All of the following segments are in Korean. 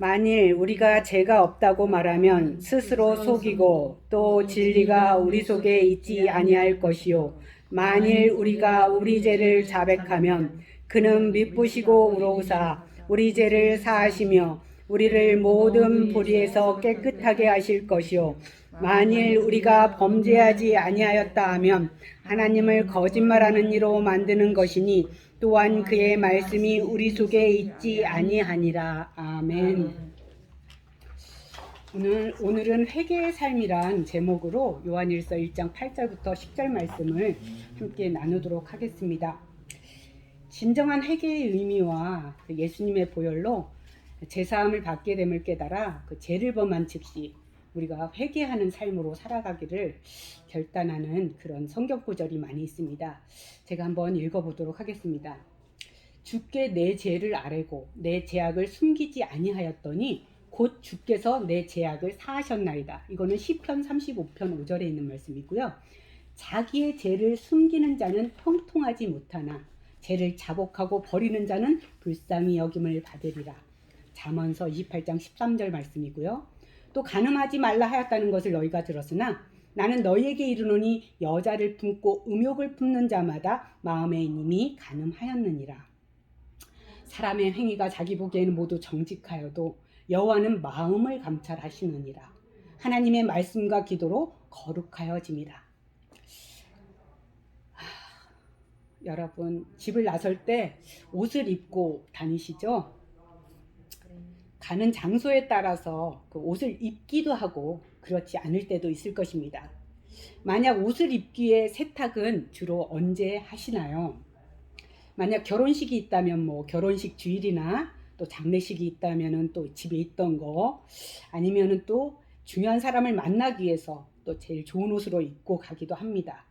만일 우리가 죄가 없다고 말하면 스스로 속이고 또 진리가 우리 속에 있지 아니할 것이요 만일 우리가 우리 죄를 자백하면 그는 미쁘시고 의로우사 우리 죄를 사하시며 우리를 모든 불의에서 깨끗하게 하실 것이요 만일 우리가 범죄하지 아니하였다 하면 하나님을 거짓말하는 이로 만드는 것이니 또한 그의 말씀이 우리 속에 있지 아니하니라. 아멘. 오늘은 회개의 삶이란 제목으로 요한일서 1장 8절부터 10절 말씀을 함께 나누도록 하겠습니다. 진정한 회개의 의미와 예수님의 보혈로 제사함을 받게 됨을 깨달아 그 죄를 범한 즉시 우리가 회개하는 삶으로 살아가기를 결단하는 그런 성경 구절이 많이 있습니다. 제가 한번 읽어보도록 하겠습니다. 주께 내 죄를 아뢰고 내 죄악을 숨기지 아니하였더니 곧 주께서 내 죄악을 사하셨나이다. 이거는 시편 35편 5절에 있는 말씀이고요. 자기의 죄를 숨기는 자는 형통하지 못하나 죄를 자복하고 버리는 자는 불쌍히 여김을 받으리라. 잠언서 28장 13절 말씀이고요. 또 간음하지 말라 하였다는 것을 너희가 들었으나 나는 너희에게 이르노니 여자를 품고 음욕을 품는 자마다 마음에 이미 간음하였느니라. 사람의 행위가 자기 보기에는 모두 정직하여도 여호와는 마음을 감찰하시느니라. 하나님의 말씀과 기도로 거룩하여짐이라. 여러분 집을 나설 때 옷을 입고 다니시죠? 가는 장소에 따라서 그 옷을 입기도 하고 그렇지 않을 때도 있을 것입니다. 만약 옷을 입기에 세탁은 주로 언제 하시나요? 만약 결혼식이 있다면 뭐 결혼식 주일이나 또 장례식이 있다면은 또 집에 있던 거 아니면은 또 중요한 사람을 만나기 위해서 또 제일 좋은 옷으로 입고 가기도 합니다.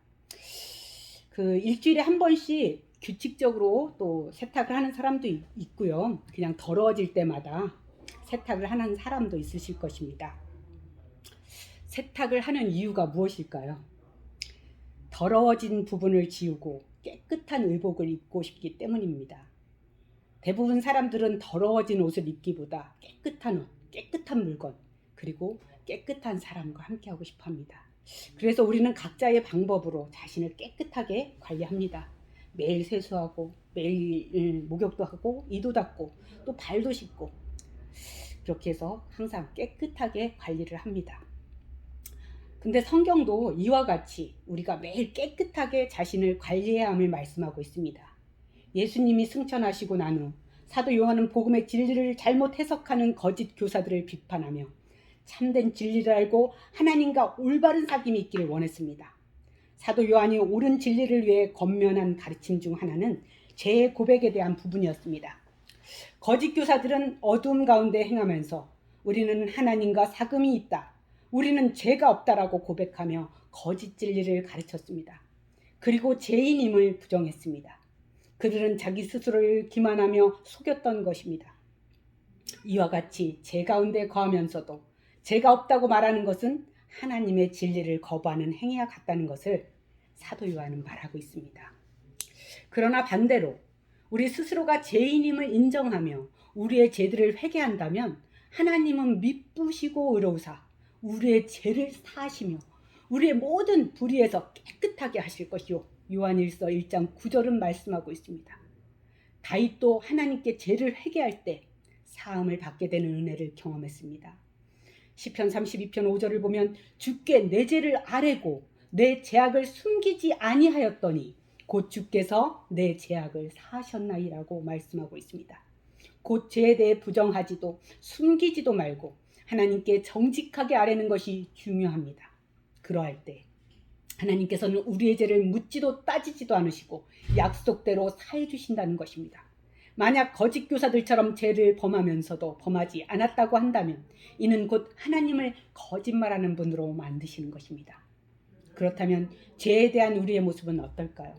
그 일주일에 한 번씩 규칙적으로 또 세탁을 하는 사람도 있고요. 그냥 더러워질 때마다 세탁을 하는 사람도 있으실 것입니다. 세탁을 하는 이유가 무엇일까요? 더러워진 부분을 지우고 깨끗한 의복을 입고 싶기 때문입니다. 대부분 사람들은 더러워진 옷을 입기보다 깨끗한 옷, 깨끗한 물건, 그리고 깨끗한 사람과 함께하고 싶어 합니다. 그래서 우리는 각자의 방법으로 자신을 깨끗하게 관리합니다. 매일 세수하고 매일 목욕도 하고 이도 닦고 또 발도 씻고 그렇게 해서 항상 깨끗하게 관리를 합니다. 근데 성경도 이와 같이 우리가 매일 깨끗하게 자신을 관리해야 함을 말씀하고 있습니다. 예수님이 승천하시고 난 후 사도 요한은 복음의 진리를 잘못 해석하는 거짓 교사들을 비판하며 참된 진리를 알고 하나님과 올바른 사귐이 있기를 원했습니다. 사도 요한이 옳은 진리를 위해 권면한 가르침 중 하나는 죄의 고백에 대한 부분이었습니다. 거짓 교사들은 어두움 가운데 행하면서 우리는 하나님과 사귐이 있다, 우리는 죄가 없다라고 고백하며 거짓 진리를 가르쳤습니다. 그리고 죄인임을 부정했습니다. 그들은 자기 스스로를 기만하며 속였던 것입니다. 이와 같이 죄 가운데 거하면서도 죄가 없다고 말하는 것은 하나님의 진리를 거부하는 행위와 같다는 것을 사도 요한은 말하고 있습니다. 그러나 반대로 우리 스스로가 죄인임을 인정하며 우리의 죄들을 회개한다면 하나님은 미쁘시고 의로우사 우리의 죄를 사하시며 우리의 모든 불의에서 깨끗하게 하실 것이요. 요한일서 1장 9절은 말씀하고 있습니다. 다윗도 하나님께 죄를 회개할 때 사함을 받게 되는 은혜를 경험했습니다. 시편 32편 5절을 보면 주께 내 죄를 아뢰고 내 죄악을 숨기지 아니하였더니 곧 주께서 내 죄악을 사하셨나이라고 말씀하고 있습니다. 곧 죄에 대해 부정하지도 숨기지도 말고 하나님께 정직하게 아뢰는 것이 중요합니다. 그러할 때 하나님께서는 우리의 죄를 묻지도 따지지도 않으시고 약속대로 사해 주신다는 것입니다. 만약 거짓 교사들처럼 죄를 범하면서도 범하지 않았다고 한다면 이는 곧 하나님을 거짓말하는 분으로 만드시는 것입니다. 그렇다면 죄에 대한 우리의 모습은 어떨까요?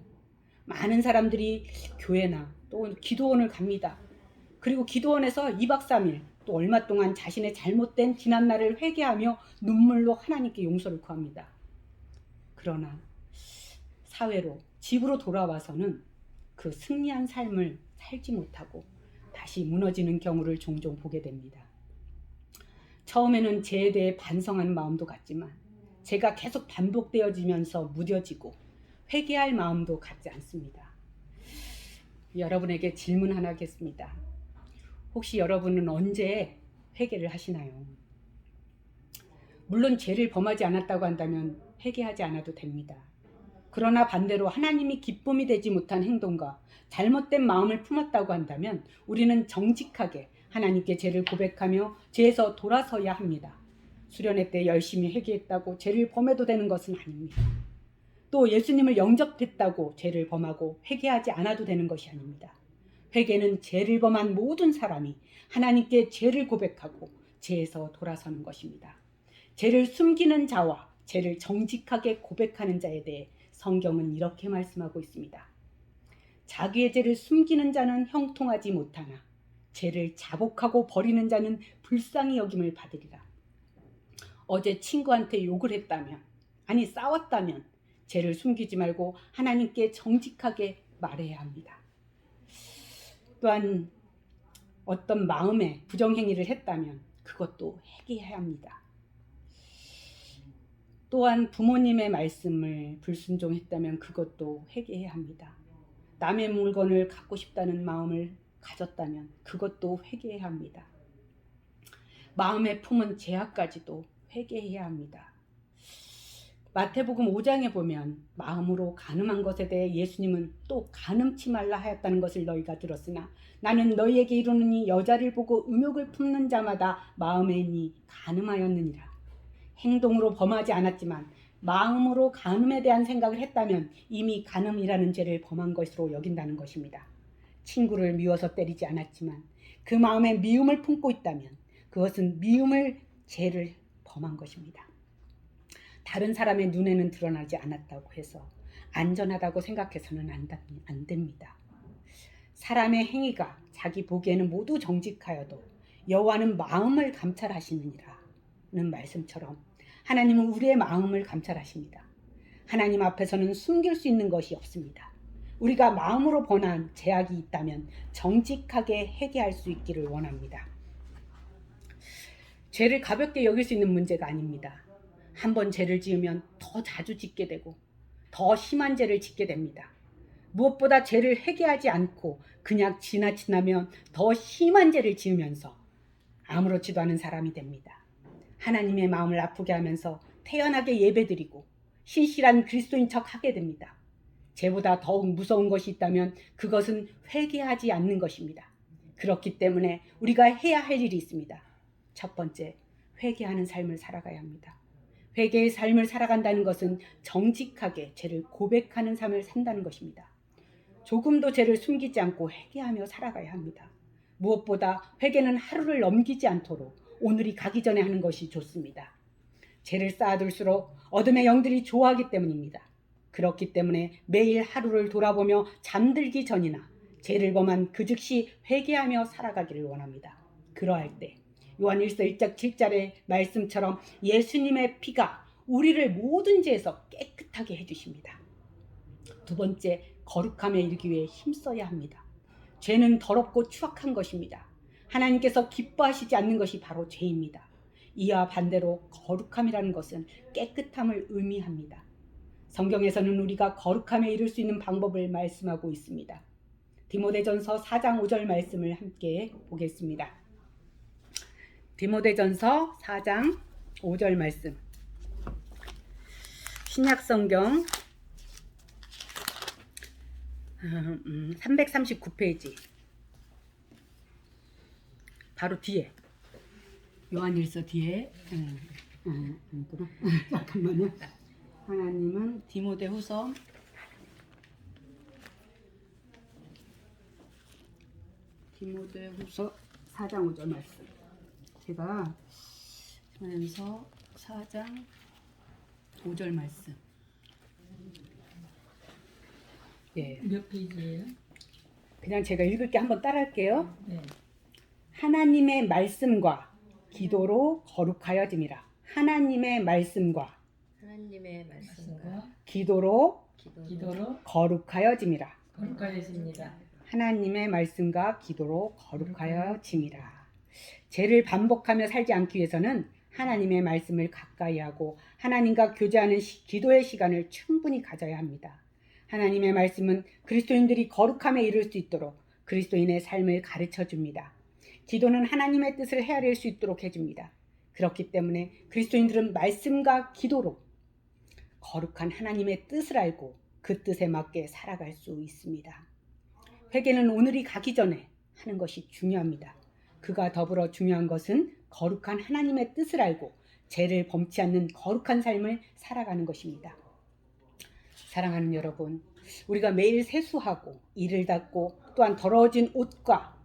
많은 사람들이 교회나 또 기도원을 갑니다. 그리고 기도원에서 2박 3일 또 얼마 동안 자신의 잘못된 지난날을 회개하며 눈물로 하나님께 용서를 구합니다. 그러나 사회로 집으로 돌아와서는 그 승리한 삶을 살지 못하고 다시 무너지는 경우를 종종 보게 됩니다. 처음에는 죄에 대해 반성하는 마음도 같지만 제가 계속 반복되어지면서 무뎌지고 회개할 마음도 같지 않습니다. 여러분에게 질문 하나 하겠습니다. 혹시 여러분은 언제 회개를 하시나요? 물론 죄를 범하지 않았다고 한다면 회개하지 않아도 됩니다. 그러나 반대로 하나님이 기쁨이 되지 못한 행동과 잘못된 마음을 품었다고 한다면 우리는 정직하게 하나님께 죄를 고백하며 죄에서 돌아서야 합니다. 수련회 때 열심히 회개했다고 죄를 범해도 되는 것은 아닙니다. 또 예수님을 영접했다고 죄를 범하고 회개하지 않아도 되는 것이 아닙니다. 회개는 죄를 범한 모든 사람이 하나님께 죄를 고백하고 죄에서 돌아서는 것입니다. 죄를 숨기는 자와 죄를 정직하게 고백하는 자에 대해 성경은 이렇게 말씀하고 있습니다. 자기의 죄를 숨기는 자는 형통하지 못하나 죄를 자복하고 버리는 자는 불쌍히 여김을 받으리라. 어제 친구한테 욕을 했다면, 아니 싸웠다면 죄를 숨기지 말고 하나님께 정직하게 말해야 합니다. 또한 어떤 마음에 부정행위를 했다면 그것도 회개해야 합니다. 또한 부모님의 말씀을 불순종했다면 그것도 회개해야 합니다. 남의 물건을 갖고 싶다는 마음을 가졌다면 그것도 회개해야 합니다. 마음에 품은 죄악까지도 회개해야 합니다. 마태복음 5장에 보면 마음으로 간음한 것에 대해 예수님은 또 간음치 말라 하였다는 것을 너희가 들었으나 나는 너희에게 이르노니 여자를 보고 음욕을 품는 자마다 마음에 있니 간음하였느니라. 행동으로 범하지 않았지만 마음으로 간음에 대한 생각을 했다면 이미 간음이라는 죄를 범한 것으로 여긴다는 것입니다. 친구를 미워서 때리지 않았지만 그 마음에 미움을 품고 있다면 그것은 미움을 죄를 범한 것입니다. 다른 사람의 눈에는 드러나지 않았다고 해서 안전하다고 생각해서는 안 됩니다. 사람의 행위가 자기 보기에는 모두 정직하여도 여호와는 마음을 감찰하시느니라는 말씀처럼 하나님은 우리의 마음을 감찰하십니다. 하나님 앞에서는 숨길 수 있는 것이 없습니다. 우리가 마음으로 범한 죄악이 있다면 정직하게 회개할 수 있기를 원합니다. 죄를 가볍게 여길 수 있는 문제가 아닙니다. 한번 죄를 지으면 더 자주 짓게 되고 더 심한 죄를 짓게 됩니다. 무엇보다 죄를 회개하지 않고 그냥 지나치면 더 심한 죄를 지으면서 아무렇지도 않은 사람이 됩니다. 하나님의 마음을 아프게 하면서 태연하게 예배드리고 신실한 그리스도인 척 하게 됩니다. 죄보다 더욱 무서운 것이 있다면 그것은 회개하지 않는 것입니다. 그렇기 때문에 우리가 해야 할 일이 있습니다. 첫 번째, 회개하는 삶을 살아가야 합니다. 회개의 삶을 살아간다는 것은 정직하게 죄를 고백하는 삶을 산다는 것입니다. 조금도 죄를 숨기지 않고 회개하며 살아가야 합니다. 무엇보다 회개는 하루를 넘기지 않도록 오늘이 가기 전에 하는 것이 좋습니다. 죄를 쌓아둘수록 어둠의 영들이 좋아하기 때문입니다. 그렇기 때문에 매일 하루를 돌아보며 잠들기 전이나 죄를 범한 그 즉시 회개하며 살아가기를 원합니다. 그러할 때 요한 1서 1장 7절의 말씀처럼 예수님의 피가 우리를 모든 죄에서 깨끗하게 해주십니다. 두 번째, 거룩함에 이르기 위해 힘써야 합니다. 죄는 더럽고 추악한 것입니다. 하나님께서 기뻐하시지 않는 것이 바로 죄입니다. 이와 반대로 거룩함이라는 것은 깨끗함을 의미합니다. 성경에서는 우리가 거룩함에 이를 수 있는 방법을 말씀하고 있습니다. 디모데전서 4장 5절 말씀을 함께 보겠습니다. 디모데전서 4장 5절 말씀. 신약성경 339페이지 바로 뒤에 요한일서 뒤에 잠깐만요. 하나님은 디모데후서 4장 5절 말씀. 제가 하면서 4장 5절 말씀. 예. 몇 페이지예요? 그냥 제가 읽을게 한번 따라할게요. 네. 하나님의 말씀과 기도로 거룩하여짐이라. 하나님의 말씀과 기도로 거룩하여짐이라. 거룩하여집니다. 하나님의 말씀과 기도로 거룩하여짐이라. 죄를 반복하며 살지 않기 위해서는 하나님의 말씀을 가까이 하고 하나님과 교제하는 기도의 시간을 충분히 가져야 합니다. 하나님의 말씀은 그리스도인들이 거룩함에 이를 수 있도록 그리스도인의 삶을 가르쳐 줍니다. 기도는 하나님의 뜻을 헤아릴 수 있도록 해줍니다. 그렇기 때문에 그리스도인들은 말씀과 기도로 거룩한 하나님의 뜻을 알고 그 뜻에 맞게 살아갈 수 있습니다. 회개는 오늘이 가기 전에 하는 것이 중요합니다. 그가 더불어 중요한 것은 거룩한 하나님의 뜻을 알고 죄를 범치 않는 거룩한 삶을 살아가는 것입니다. 사랑하는 여러분, 우리가 매일 세수하고 이를 닦고 또한 더러워진 옷과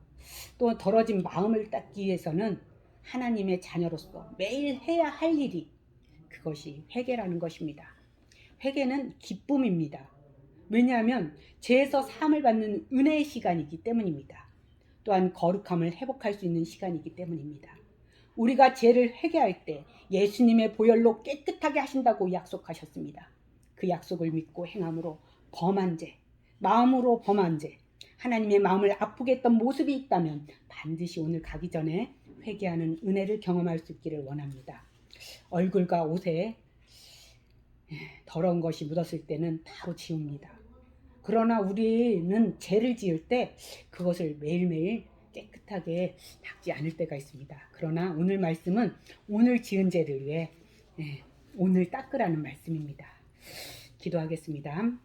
또 더러워진 마음을 닦기 위해서는 하나님의 자녀로서 매일 해야 할 일이 그것이 회개라는 것입니다. 회개는 기쁨입니다. 왜냐하면 죄에서 사함을 받는 은혜의 시간이기 때문입니다. 또한 거룩함을 회복할 수 있는 시간이기 때문입니다. 우리가 죄를 회개할 때 예수님의 보혈로 깨끗하게 하신다고 약속하셨습니다. 그 약속을 믿고 행함으로 범한 죄, 마음으로 범한 죄, 하나님의 마음을 아프게 했던 모습이 있다면 반드시 오늘 가기 전에 회개하는 은혜를 경험할 수 있기를 원합니다. 얼굴과 옷에 더러운 것이 묻었을 때는 바로 지웁니다. 그러나 우리는 죄를 지을 때 그것을 매일매일 깨끗하게 닦지 않을 때가 있습니다. 그러나 오늘 말씀은 오늘 지은 죄를 위해 오늘 닦으라는 말씀입니다. 기도하겠습니다.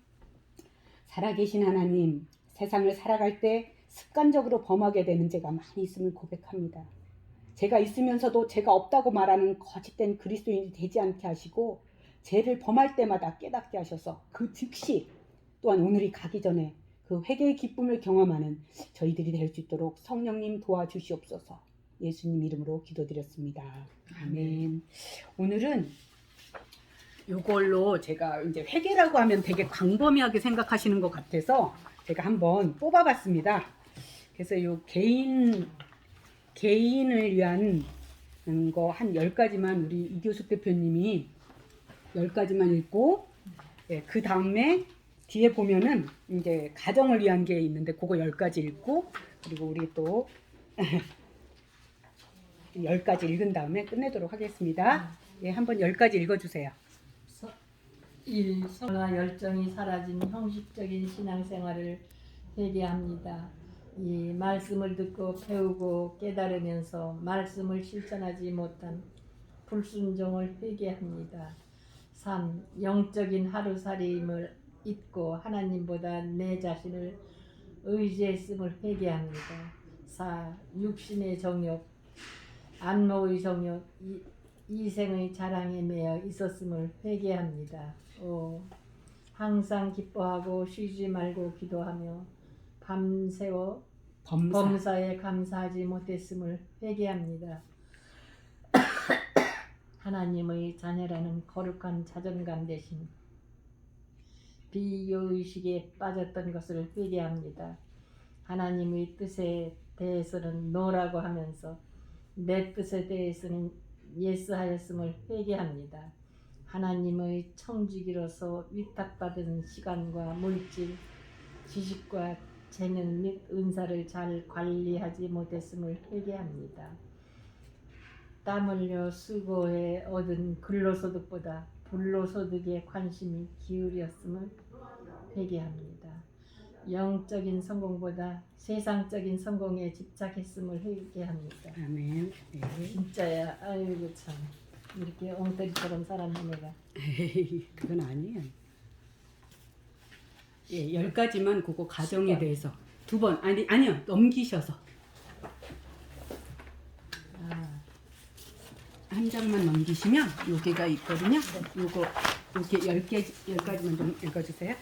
살아계신 하나님, 세상을 살아갈 때 습관적으로 범하게 되는 죄가 많이 있음을 고백합니다. 죄가 있으면서도 죄가 없다고 말하는 거짓된 그리스도인이 되지 않게 하시고 죄를 범할 때마다 깨닫게 하셔서 그 즉시 또한 오늘이 가기 전에 그 회개의 기쁨을 경험하는 저희들이 될 수 있도록 성령님 도와주시옵소서. 예수님 이름으로 기도드렸습니다. 아멘. 오늘은 이걸로 제가 이제 회개라고 하면 되게 광범위하게 생각하시는 것 같아서 제가 한번 뽑아봤습니다. 그래서 이 개인을 위한 거 한 10가지만 우리 이교숙 대표님이 10가지만 읽고 그 다음에 뒤에 보면은 이제 가정을 위한 게 있는데 그거 10가지 읽고 그리고 우리 또 10가지 읽은 다음에 끝내도록 하겠습니다. 한번 10가지 읽어주세요. 1. 성과 열정이 사라진 형식적인 신앙생활을 회개합니다. 2. 말씀을 듣고 배우고 깨달으면서 말씀을 실천하지 못한 불순종을 회개합니다. 3. 영적인 하루살이임을 잊고 하나님보다 내 자신을 의지했음을 회개합니다. 4. 육신의 정욕, 안목의 정욕, 이생의 자랑에 매여 있었음을 회개합니다. 5. 항상 기뻐하고 쉬지 말고 기도하며 밤새워 범사에 감사하지 못했음을 회개합니다. 하나님의 자녀라는 거룩한 자존감 대신 비유의식에 빠졌던 것을 회개합니다. 하나님의 뜻에 대해서는 노라고 하면서 내 뜻에 대해서는 예스하였음을 회개합니다. 하나님의 청지기로서 위탁받은 시간과 물질, 지식과 재능 및 은사를 잘 관리하지 못했음을 회개합니다. 땀 흘려 수고해 얻은 근로소득보다 불로소득에 관심이 기울였음을 회개합니다. 영적인 성공보다 세상적인 성공에 집착했음을 회개합니다. 아멘. 진짜야. 아이고 참 이렇게 엉터리처럼 살았네 내가. 에이, 그건 아니에요. 10가지만 그거 가정에 대해서 2번 아니요 넘기셔서 한 장만 넘기시면 여기가 있거든요. 요거 이렇게 10가지만 좀 읽어주세요.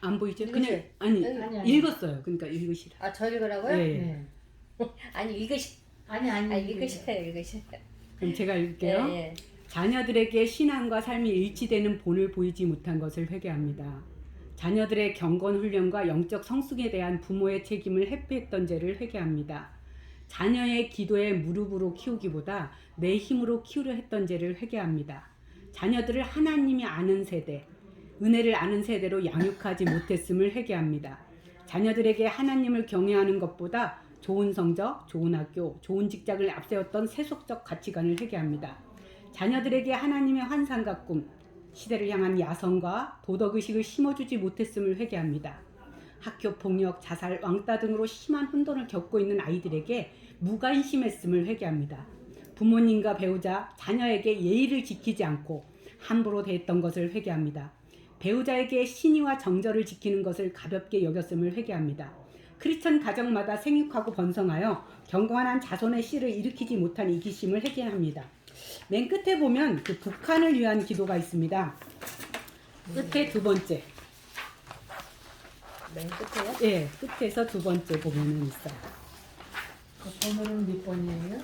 안 보이죠? 그냥 아니. 읽었어요. 그러니까 읽으시라. 아, 저 읽으라고요? 네. 아니, 아니 읽으셔요. 그럼 제가 읽을게요. 예. 자녀들에게 신앙과 삶이 일치되는 본을 보이지 못한 것을 회개합니다. 자녀들의 경건 훈련과 영적 성숙에 대한 부모의 책임을 회피했던 죄를 회개합니다. 자녀의 기도에 무릎으로 키우기보다 내 힘으로 키우려 했던 죄를 회개합니다. 자녀들을 하나님이 아는 세대, 은혜를 아는 세대로 양육하지 못했음을 회개합니다. 자녀들에게 하나님을 경외하는 것보다 좋은 성적, 좋은 학교, 좋은 직장을 앞세웠던 세속적 가치관을 회개합니다. 자녀들에게 하나님의 환상과 꿈, 시대를 향한 야성과 도덕의식을 심어주지 못했음을 회개합니다. 학교 폭력, 자살, 왕따 등으로 심한 혼돈을 겪고 있는 아이들에게 무관심했음을 회개합니다. 부모님과 배우자, 자녀에게 예의를 지키지 않고 함부로 대했던 것을 회개합니다. 배우자에게 신의와 정절을 지키는 것을 가볍게 여겼음을 회개합니다. 크리스천 가정마다 생육하고 번성하여 경건한 자손의 씨를 일으키지 못한 이기심을 회개합니다. 맨 끝에 보면 그 북한을 위한 기도가 있습니다. 끝에 두 번째. 맨 끝에요? 예, 끝에서 두 번째 보면은 있어요. 그 번호는 몇 번이에요?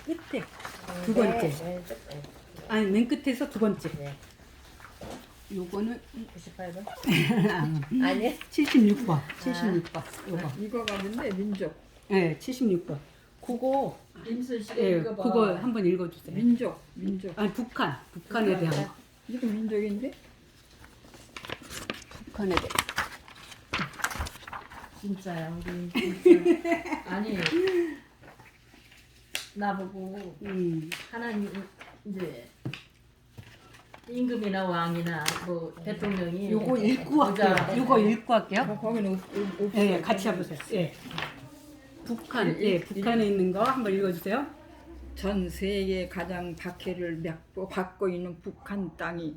끝에 두 번째. 맨 끝에. 아니, 맨 끝에서 두 번째. 네. 요거는 98번? 아니 76번. 76번. 요거. 이거가 뭔데 민족. 예, 76번. 그거 임슬 씨가 예, 읽어봐. 그거 한번 읽어 주세요. 민족. 아니, 북한에 대한 거. 이거 민족인데? 북한에 대한. 진짜야 우리 진짜. 아니 나보고 하나님 이제 임금이나 왕이나 뭐 대통령이 요거 읽고 보자. 할게요. 요거 읽고 할게요. 거기는 없어. 예, 같이 해보세요. 예. 북한, 예, 북한에 있는 거 한번 읽어주세요. 전 세계 가장 박해를 받고 있는 북한 땅이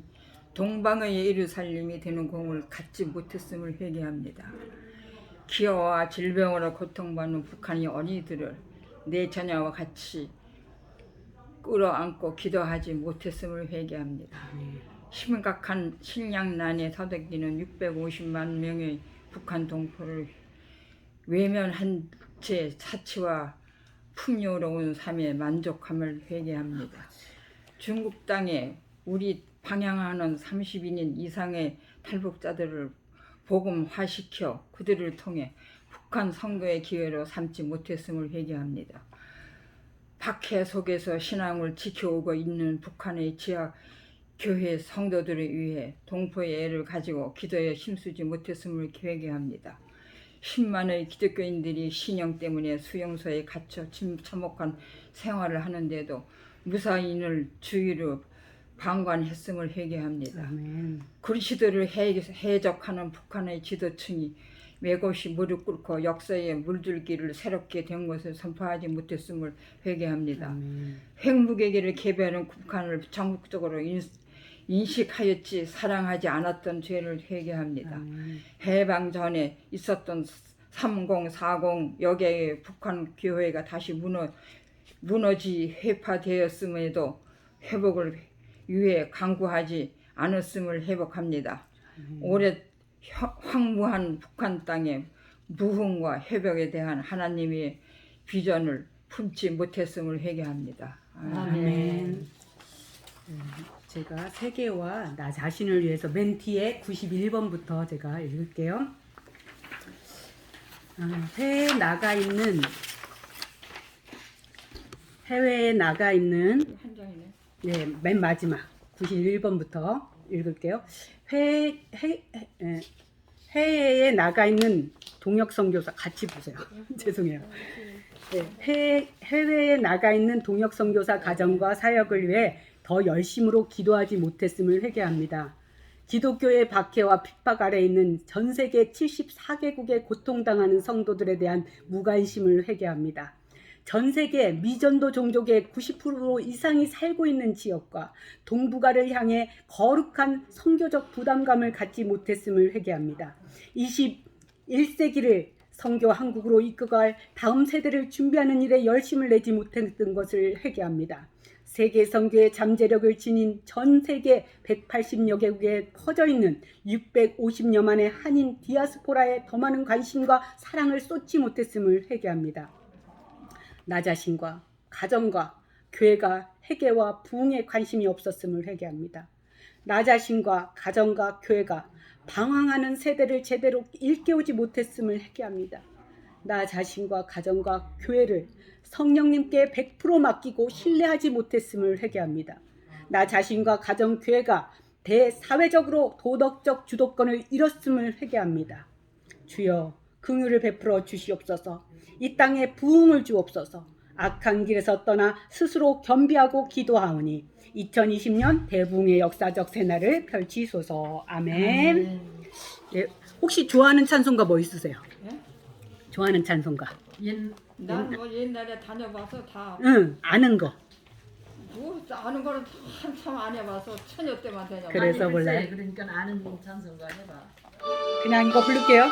동방의 예루살렘이 되는 공을 갖지 못했음을 회개합니다. 기어와 질병으로 고통받는 북한의 어린이들을 내 자녀와 같이 끌어안고 기도하지 못했음을 회개합니다. 심각한 식량난에 서덕이는 650만 명의 북한 동포를 외면한 채 사치와 풍요로운 삶에 만족함을 회개합니다. 중국 땅에 우리 방향하는 32년 이상의 탈북자들을 복음화시켜 그들을 통해 북한 선교의 기회로 삼지 못했음을 회개합니다. 박해 속에서 신앙을 지켜오고 있는 북한의 지하 교회 성도들을 위해 동포의 애를 가지고 기도에 힘쓰지 못했음을 회개합니다. 10만의 기독교인들이 신령 때문에 수용소에 갇혀 참혹한 생활을 하는데도 무사인을 주의로 방관했음을 회개합니다. 아멘. 그리스도를 해적하는 북한의 지도층이 매것이 무릎 꿇고 역사의 물줄기를 새롭게 된 것을 선포하지 못했음을 회개합니다. 아멘. 핵무기를 개발하는 북한을 전국적으로 인식하였지 사랑하지 않았던 죄를 회개합니다. 아멘. 해방 전에 있었던 3040 여개의 북한 교회가 다시 무너지 회파되었음에도 회복을 위해 강구하지 않았음을 회복합니다. 오래 황무한 북한 땅의 무흥과 회복에 대한 하나님의 비전을 품지 못했음을 회개합니다. 아멘. 제가 세계와 나 자신을 위해서 맨 뒤에 91번부터 제가 읽을게요. 해외에 나가 있는 한 장이네. 네, 맨 마지막 91번부터 읽을게요. 해외에 나가 있는 동역 선교사 같이 보세요. 죄송해요. 네, 해외에 나가 있는 동역 선교사 가정과 사역을 위해 더 열심으로 기도하지 못했음을 회개합니다. 기독교의 박해와 핍박 아래 있는 전 세계 74개국에 고통당하는 성도들에 대한 무관심을 회개합니다. 전 세계 미전도 종족의 90% 이상이 살고 있는 지역과 동북아를 향해 거룩한 선교적 부담감을 갖지 못했음을 회개합니다. 21세기를 선교 한국으로 이끌어갈 다음 세대를 준비하는 일에 열심을 내지 못했던 것을 회개합니다. 세계 선교의 잠재력을 지닌 전 세계 180여 개국에 퍼져 있는 650여만의 한인 디아스포라에 더 많은 관심과 사랑을 쏟지 못했음을 회개합니다. 나 자신과 가정과 교회가 회개와 부흥에 관심이 없었음을 회개합니다. 나 자신과 가정과 교회가 방황하는 세대를 제대로 일깨우지 못했음을 회개합니다. 나 자신과 가정과 교회를 성령님께 100% 맡기고 신뢰하지 못했음을 회개합니다. 나 자신과 가정, 교회가 대사회적으로 도덕적 주도권을 잃었음을 회개합니다. 주여 긍휼을 베풀어 주시옵소서. 이 땅에 부흥을 주옵소서. 악한 길에서 떠나 스스로 겸비하고 기도하오니 2020년 대부흥의 역사적 새날을 펼치소서. 아멘. 예, 혹시 좋아하는 찬송가 뭐 있으세요? 예? 좋아하는 찬송가? 난 뭐 옛날에 다녀봐서 다 응, 아는 거. 뭐 아는 거는 한참 안 해봐서 처녀 때만 다녀봐. 그래서 아니, 몰라요? 글쎄, 그러니까 아는 찬송가 해봐. 그냥 이거 부를게요.